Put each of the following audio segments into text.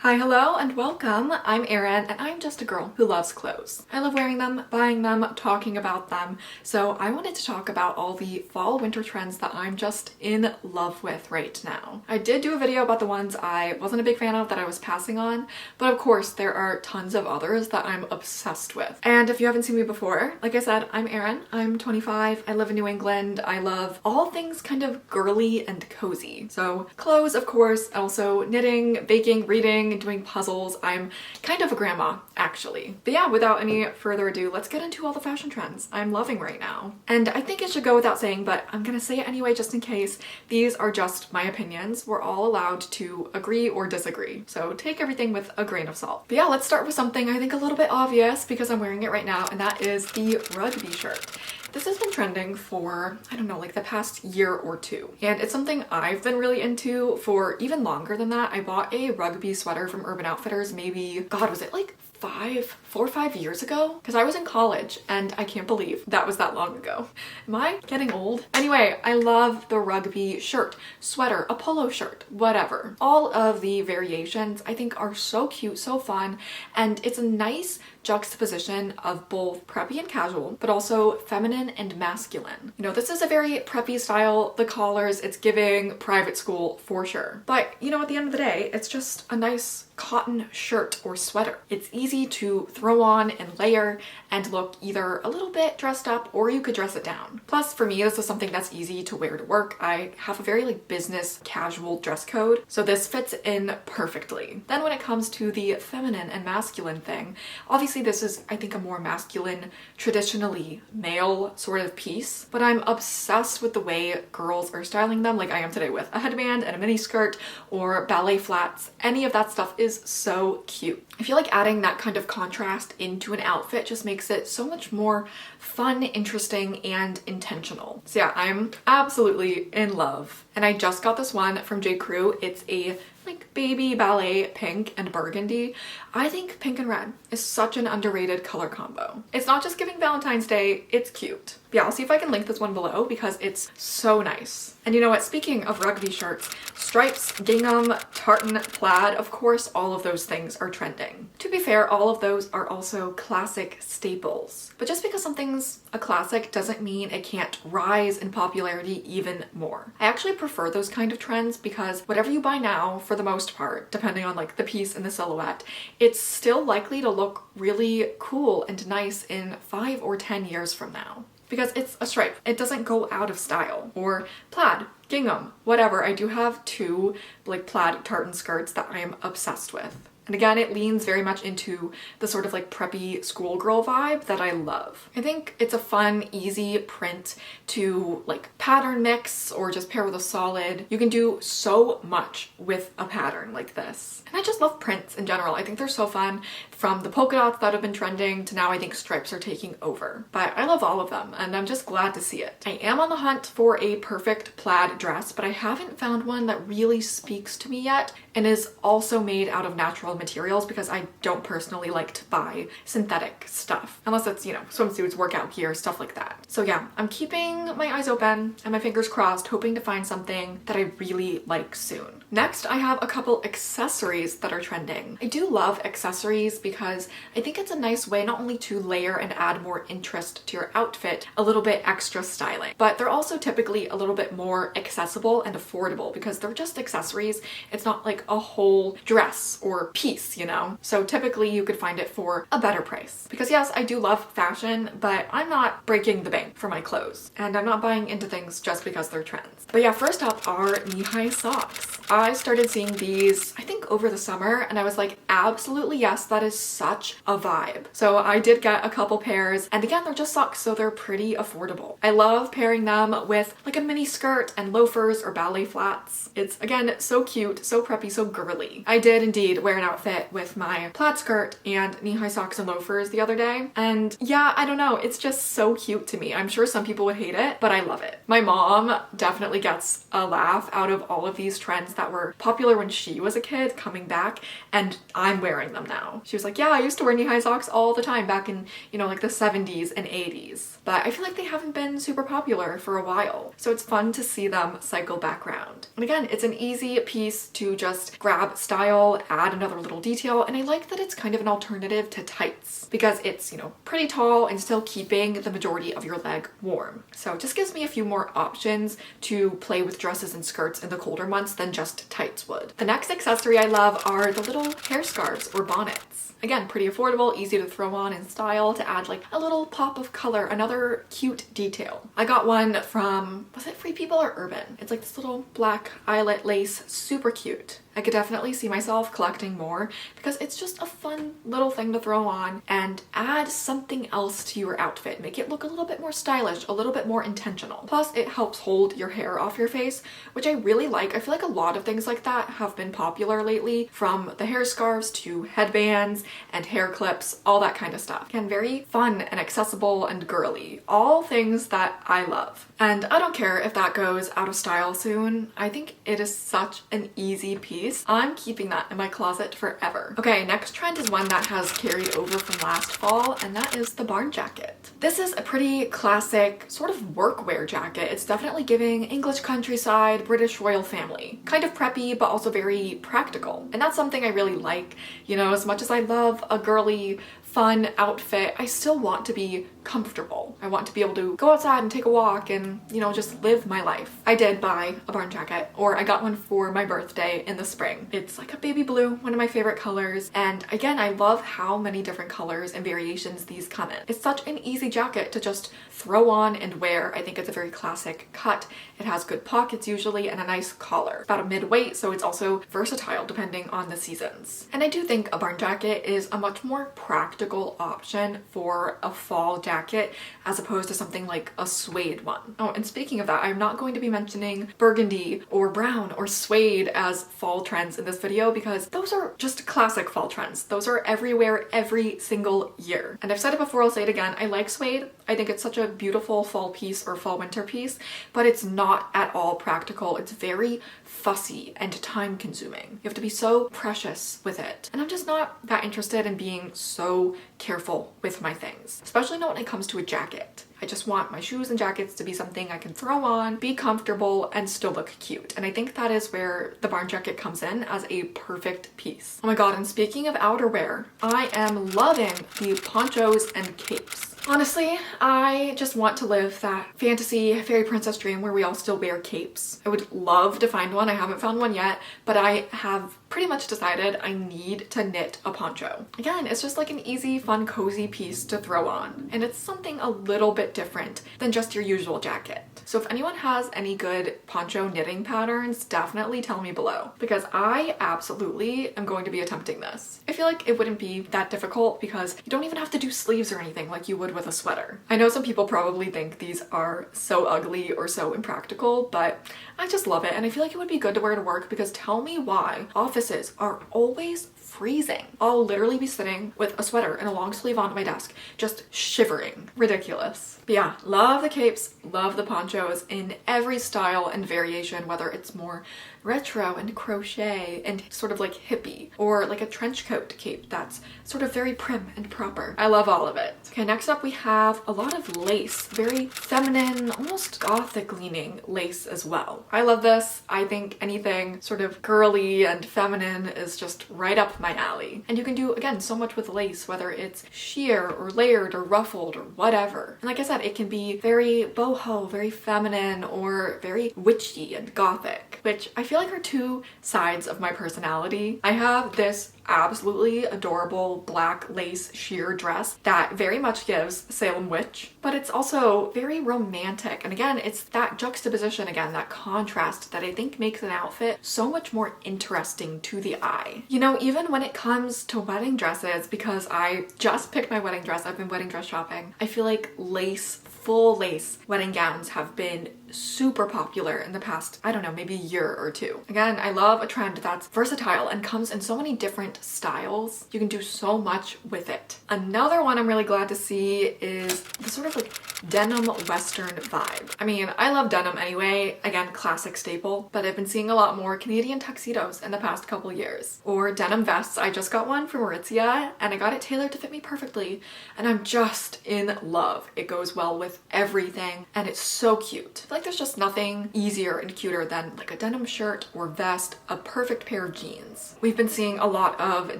Hi, hello, and welcome. I'm Erin, and I'm just a girl who loves clothes. I love wearing them, buying them, talking about them, so I wanted to talk about all the fall-winter trends that I'm just in love with right now. I did do a video about the ones I wasn't a big fan of that I was passing on, but of course there are tons of others that I'm obsessed with. And if you haven't seen me before, like I said, I'm Erin, I'm 25, I live in New England, I love all things kind of girly and cozy. So clothes, of course, also knitting, baking, reading, doing puzzles. I'm kind of a grandma, actually. But yeah, without any further ado, let's get into all the fashion trends I'm loving right now. And I think it should go without saying, but I'm gonna say it anyway just in case. These are just my opinions. We're all allowed to agree or disagree, so take everything with a grain of salt. But yeah, let's start with something I think a little bit obvious because I'm wearing it right now, and that is the rugby shirt. This has been trending for, I don't know, like the past year or two. And it's something I've been really into for even longer than that. I bought a rugby sweater from Urban Outfitters maybe, God, was it like 4 or 5 years ago? Because I was in college and I can't believe that was that long ago. Am I getting old? Anyway, I love the rugby shirt, sweater, a polo shirt, whatever. All of the variations I think are so cute, so fun, and it's a nice juxtaposition of both preppy and casual, but also feminine and masculine. You know, this is a very preppy style, the collars, it's giving private school for sure. But you know, at the end of the day, it's just a nice cotton shirt or sweater. It's easy to throw on and layer and look either a little bit dressed up or you could dress it down. Plus, for me, this is something that's easy to wear to work. I have a very like business casual dress code, so this fits in perfectly. Then when it comes to the feminine and masculine thing, obviously this is, I think, a more masculine, traditionally male sort of piece, but I'm obsessed with the way girls are styling them like I am today with a headband and a mini skirt or ballet flats. Any of that stuff is so cute. I feel like adding that kind of contrast into an outfit just makes it so much more fun, interesting, and intentional. So yeah, I'm absolutely in love. And I just got this one from J. Crew. It's a like baby ballet pink and burgundy. I think pink and red is such an underrated color combo. It's not just giving Valentine's Day, it's cute. But yeah, I'll see if I can link this one below because it's so nice. And you know what, speaking of rugby shirts, stripes, gingham, tartan, plaid, of course, all of those things are trending. To be fair, all of those are also classic staples. But just because something's a classic doesn't mean it can't rise in popularity even more. I actually prefer those kind of trends because whatever you buy now, for the most part, depending on like the piece and the silhouette, it's still likely to look really cool and nice in 5 or 10 years from now. Because it's a stripe. It doesn't go out of style. Or plaid, gingham, whatever. I do have 2 like plaid tartan skirts that I am obsessed with. And again, it leans very much into the sort of like preppy schoolgirl vibe that I love. I think it's a fun, easy print to like pattern mix or just pair with a solid. You can do so much with a pattern like this. And I just love prints in general. I think they're so fun, from the polka dots that have been trending to now I think stripes are taking over. But I love all of them and I'm just glad to see it. I am on the hunt for a perfect plaid dress, but I haven't found one that really speaks to me yet and is also made out of natural materials because I don't personally like to buy synthetic stuff unless it's, you know, swimsuits, workout gear, stuff like that. So yeah, I'm keeping my eyes open and my fingers crossed, hoping to find something that I really like soon. Next, I have a couple accessories that are trending. I do love accessories because I think it's a nice way not only to layer and add more interest to your outfit, a little bit extra styling, but they're also typically a little bit more accessible and affordable because they're just accessories. It's not like a whole dress or piece, you know? So typically you could find it for a better price. Because yes, I do love fashion, but I'm not breaking the bank for my clothes. And I'm not buying into things just because they're trends. But yeah, first up are knee-high socks. I started seeing these, I think over the summer, and I was like, absolutely yes, that is such a vibe. So I did get a couple pairs, and again, they're just socks, so they're pretty affordable. I love pairing them with like a mini skirt and loafers or ballet flats. It's again, so cute, so preppy, so girly. I did indeed wear an outfit with my plaid skirt and knee-high socks and loafers the other day. And yeah, I don't know, it's just so cute to me. I'm sure some people would hate it, but I love it. My mom definitely gets a laugh out of all of these trends that were popular when she was a kid coming back, and I'm wearing them now. She was like, yeah, I used to wear knee-high socks all the time back in, you know, like the 70s and 80s. But I feel like they haven't been super popular for a while. So it's fun to see them cycle back around. And again, it's an easy piece to just grab style, add another little detail, and I like that it's kind of an alternative to tights because it's, you know, pretty tall and still keeping the majority of your leg warm. So it just gives me a few more options to play with dresses and skirts in the colder months than just tights would. The next accessory I love are the little hair scarves or bonnets. Again, pretty affordable, easy to throw on in style to add like a little pop of color, another cute detail. I got one from, was it Free People or Urban? It's like this little black eyelet lace, super cute. I could definitely see myself collecting more because it's just a fun little thing to throw on and add something else to your outfit. Make it look a little bit more stylish, a little bit more intentional. Plus, it helps hold your hair off your face, which I really like. I feel like a lot of things like that have been popular lately, from the hair scarves to headbands and hair clips, all that kind of stuff. Again, very fun and accessible and girly. All things that I love. And I don't care if that goes out of style soon. I think it is such an easy piece. I'm keeping that in my closet forever. Okay, next trend is one that has carried over from last fall, and that is the barn jacket. This is a pretty classic sort of workwear jacket. It's definitely giving English countryside, British royal family. Kind of preppy, but also very practical. And that's something I really like. You know, as much as I love a girly, fun outfit, I still want to be comfortable. I want to be able to go outside and take a walk and, you know, just live my life. I did buy a barn jacket, or I got one for my birthday in the spring. It's like a baby blue, one of my favorite colors. And again, I love how many different colors and variations these come in. It's such an easy jacket to just throw on and wear. I think it's a very classic cut. It has good pockets usually and a nice collar. About a mid-weight, so it's also versatile depending on the seasons. And I do think a barn jacket is a much more practical option for a fall jacket as opposed to something like a suede one. Oh, and speaking of that, I'm not going to be mentioning burgundy or brown or suede as fall trends in this video because those are just classic fall trends. Those are everywhere every single year. And I've said it before, I'll say it again. I like suede. I think it's such a beautiful fall piece or fall winter piece, but it's not at all practical. It's very fussy and time consuming. You have to be so precious with it. And I'm just not that interested in being so careful with my things, especially not when it comes to a jacket. I just want my shoes and jackets to be something I can throw on, be comfortable, and still look cute. And I think that is where the barn jacket comes in as a perfect piece. Oh my god, and speaking of outerwear, I am loving the ponchos and capes. Honestly, I just want to live that fantasy fairy princess dream where we all still wear capes. I would love to find one. I haven't found one yet, but I have pretty much decided I need to knit a poncho. Again, it's just like an easy, fun, cozy piece to throw on. And it's something a little bit different than just your usual jacket. So if anyone has any good poncho knitting patterns, definitely tell me below because I absolutely am going to be attempting this. I feel like it wouldn't be that difficult because you don't even have to do sleeves or anything like you would with a sweater. I know some people probably think these are so ugly or so impractical, but I just love it and I feel like it would be good to wear to work because tell me why offices are always freezing. I'll literally be sitting with a sweater and a long sleeve on my desk, just shivering. Ridiculous. But yeah, love the capes, love the ponchos in every style and variation, whether it's more retro and crochet and sort of like hippie, or like a trench coat cape that's sort of very prim and proper. I love all of it. Okay, next up we have a lot of lace, very feminine, almost gothic leaning lace as well. I love this. I think anything sort of girly and feminine is just right up my alley. And you can do, again, so much with lace, whether it's sheer or layered or ruffled or whatever. And like I said, it can be very boho, very feminine, or very witchy and gothic, which I feel like are two sides of my personality. I have this absolutely adorable black lace sheer dress that very much gives Salem Witch, but it's also very romantic. And again, it's that juxtaposition, again, that contrast that I think makes an outfit so much more interesting to the eye. You know, even when it comes to wedding dresses, because I just picked my wedding dress, I've been wedding dress shopping, I feel like lace, full lace wedding gowns have been super popular in the past, I don't know, maybe a year or two. Again, I love a trend that's versatile and comes in so many different styles. You can do so much with it. Another one I'm really glad to see is the sort of like denim Western vibe. I mean, I love denim anyway, again, classic staple, but I've been seeing a lot more Canadian tuxedos in the past couple years. Or denim vests. I just got one from Aritzia and I got it tailored to fit me perfectly and I'm just in love. It goes well with everything and it's so cute. I feel like there's just nothing easier and cuter than like a denim shirt or vest, a perfect pair of jeans. We've been seeing a lot of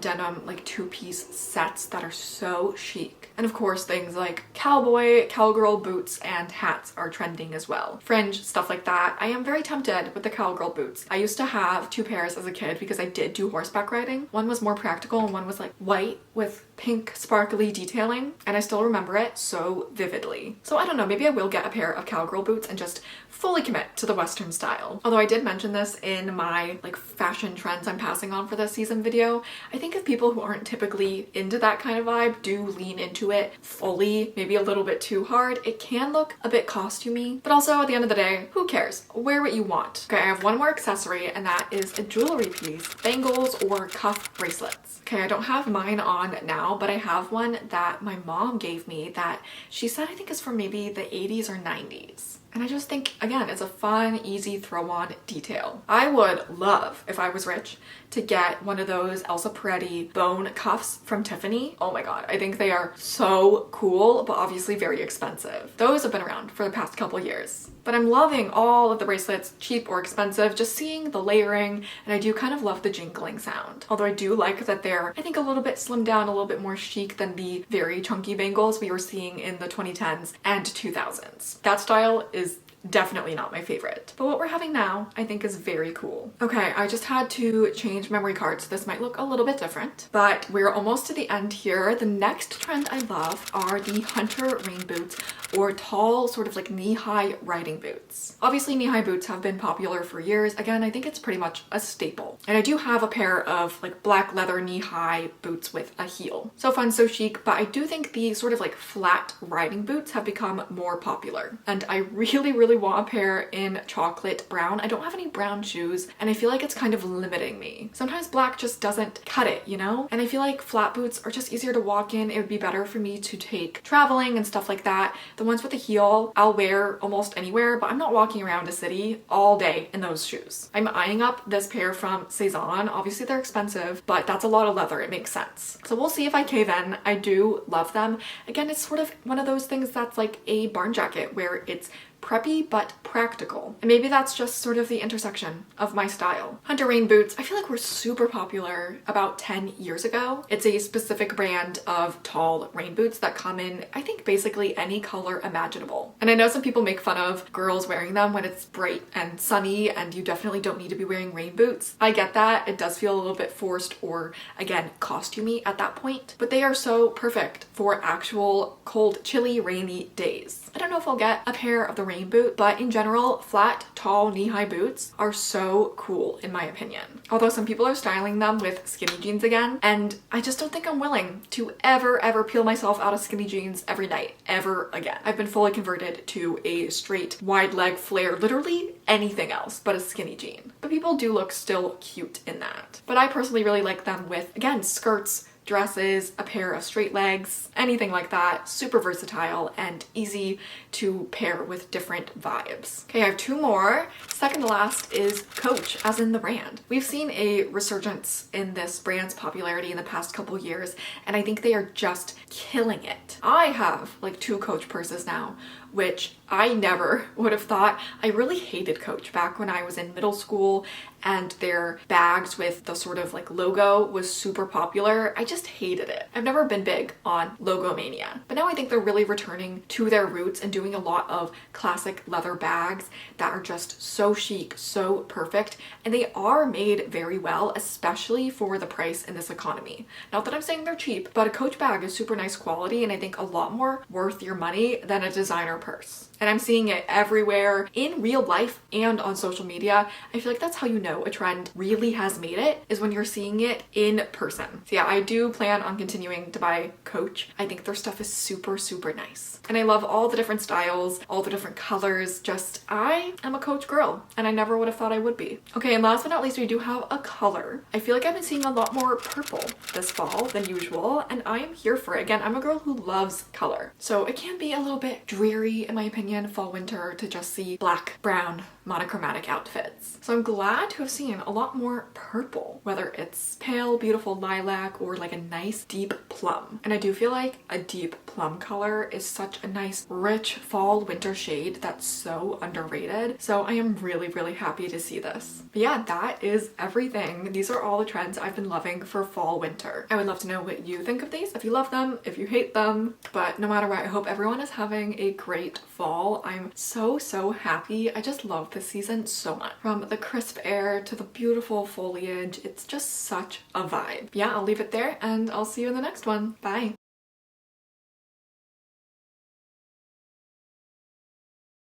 denim like two-piece sets that are so chic. And of course things like cowboy, cowgirl boots and hats are trending as well. Fringe, stuff like that. I am very tempted with the cowgirl boots. I used to have 2 pairs as a kid because I did do horseback riding. One was more practical and one was like white with pink sparkly detailing and I still remember it so vividly. So I don't know, maybe I will get a pair of cowgirl boots and just fully commit to the Western style. Although I did mention this in my like fashion trends I'm passing on for this season video, I think if people who aren't typically into that kind of vibe do lean into it fully, maybe a little bit too hard, it can look a bit costumey, but also at the end of the day, who cares? Wear what you want. Okay, I have one more accessory and that is a jewelry piece, bangles or cuff bracelets. Okay, I don't have mine on now, but I have one that my mom gave me that she said I think is from maybe the 80s or 90s. And I just think, again, it's a fun, easy throw-on detail. I would love, if I was rich, to get one of those Elsa Peretti bone cuffs from Tiffany. Oh my god, I think they are so cool, but obviously very expensive. Those have been around for the past couple years. But I'm loving all of the bracelets, cheap or expensive, just seeing the layering, and I do kind of love the jingling sound. Although I do like that they're, I think, a little bit slimmed down, a little bit more chic than the very chunky bangles we were seeing in the 2010s and 2000s. That style is definitely not my favorite. But what we're having now, I think is very cool. Okay, I just had to change memory cards. This might look a little bit different, but we're almost to the end here. The next trend I love are the Hunter rain boots or tall, sort of like knee-high riding boots. Obviously, knee-high boots have been popular for years. Again, I think it's pretty much a staple. And I do have a pair of like black leather knee-high boots with a heel. So fun, so chic, but I do think the sort of like flat riding boots have become more popular. And I really want a pair in chocolate brown. I don't have any brown shoes and I feel like it's kind of limiting me. Sometimes black just doesn't cut it, you know? And I feel like flat boots are just easier to walk in. It would be better for me to take traveling and stuff like that. The ones with the heel I'll wear almost anywhere, but I'm not walking around a city all day in those shoes. I'm eyeing up this pair from Cezanne. Obviously they're expensive, but that's a lot of leather. It makes sense. So we'll see if I cave in. I do love them. Again, it's sort of one of those things that's like a barn jacket where it's preppy but practical. And maybe that's just sort of the intersection of my style. Hunter rain boots, I feel like were super popular about 10 years ago. It's a specific brand of tall rain boots that come in, I think, basically any color imaginable. And I know some people make fun of girls wearing them when it's bright and sunny and you definitely don't need to be wearing rain boots. I get that. It does feel a little bit forced or, again, costumey at that point, but they are so perfect for actual cold, chilly, rainy days. I don't know if I'll get a pair of the rain boot, but in general, flat, tall, knee-high boots are so cool in my opinion. Although some people are styling them with skinny jeans again, and I just don't think I'm willing to ever peel myself out of skinny jeans every night, ever again. I've been fully converted to a straight, wide leg flare, literally anything else but a skinny jean. But people do look still cute in that. But I personally really like them with, again, skirts, dresses, a pair of straight legs, anything like that. Super versatile and easy to pair with different vibes. Okay, I have 2 more. Second to last is Coach, as in the brand. We've seen a resurgence in this brand's popularity in the past couple years, and I think they are just killing it. I have like 2 Coach purses now, which I never would have thought. I really hated Coach back when I was in middle school and their bags with the sort of like logo was super popular. I just hated it. I've never been big on logo mania, but now I think they're really returning to their roots and doing a lot of classic leather bags that are just so chic, so perfect, and they are made very well, especially for the price in this economy. Not that I'm saying they're cheap, but a Coach bag is super nice quality and I think a lot more worth your money than a designer purse. And I'm seeing it everywhere in real life and on social media. I feel like that's how you know a trend really has made it, is when you're seeing it in person. So yeah, I do plan on continuing to buy Coach. I think their stuff is super nice. And I love all the different styles, all the different colors. Just, I am a Coach girl and I never would have thought I would be. Okay, and last but not least, we do have a color. I feel like I've been seeing a lot more purple this fall than usual and I am here for it. Again, I'm a girl who loves color. So it can be a little bit dreary necessary, in my opinion, fall winter to just see black, brown, monochromatic outfits. So I'm glad to have seen a lot more purple, whether it's pale, beautiful lilac or like a nice deep plum. And I do feel like a deep plum color is such a nice, rich fall winter shade that's so underrated. So I am really, really happy to see this. But yeah, that is everything. These are all the trends I've been loving for fall winter. I would love to know what you think of these, if you love them, if you hate them. But no matter what, I hope everyone is having a great fall. I'm so happy. I just love this season so much. From the crisp air to the beautiful foliage, it's just such a vibe. Yeah, I'll leave it there and I'll see you in the next one. Bye!